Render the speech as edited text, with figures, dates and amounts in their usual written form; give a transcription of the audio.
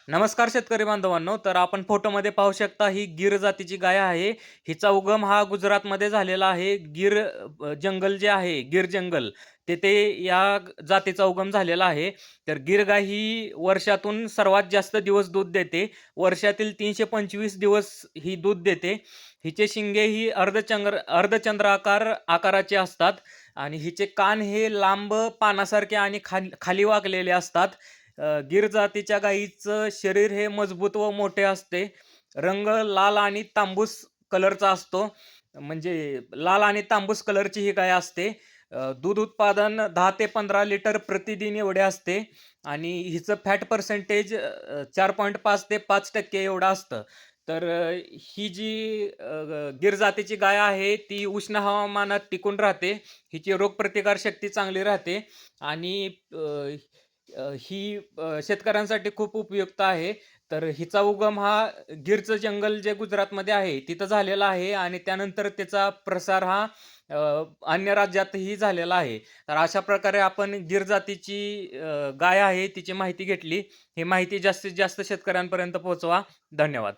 नमस्कार शेतकरी बांधवांनो. तर आपण फोटोमध्ये पाहू शकता ही गीर जातीची गाय आहे. हिचा उगम हा गुजरातमध्ये झालेला आहे. जंगल जे आहे, गीर जंगल, तेथे या जातीचा उगम झालेला आहे. तर गीर गाय ही वर्षातून सर्वात जास्त दिवस दूध देते. वर्षातील 325 दिवस ही दूध देते. हिचे शिंगे ही अर्धचंद्राकार आकाराचे असतात आणि हिचे कान हे लांब पानासारखे आणि खाली वाकलेले असतात. गीर जातीच्या गायीचं शरीर हे मजबूत व मोठे असते. रंग लाल आणि तांबूस कलरचा असतो. म्हणजे लाल आणि तांबूस कलरची ही गाय असते. दूध उत्पादन 10 ते 15 लिटर प्रतिदिन एवढे असते आणि हिचं फॅट पर्सेंटेज 4.5 ते 5% एवढं असतं. तर ही जी गीर जातीची गाय आहे ती उष्ण हवामानात टिकून राहते. हिची रोगप्रतिकार शक्ती चांगली राहते आणि शेतकऱ्यांसाठी खूप उपयुक्त आहे. तर हिचा उगम हा गीरचं जंगल जे गुजरातमध्ये आहे तिथं झालेला आहे आणि त्यानंतर त्याचा प्रसार हा अन्य राज्यातही झालेला आहे. तर अशा प्रकारे आपण गीर जातीची गाय आहे तिची माहिती घेतली. ही माहिती जास्तीत जास्त शेतकऱ्यांपर्यंत पोहोचवा. धन्यवाद.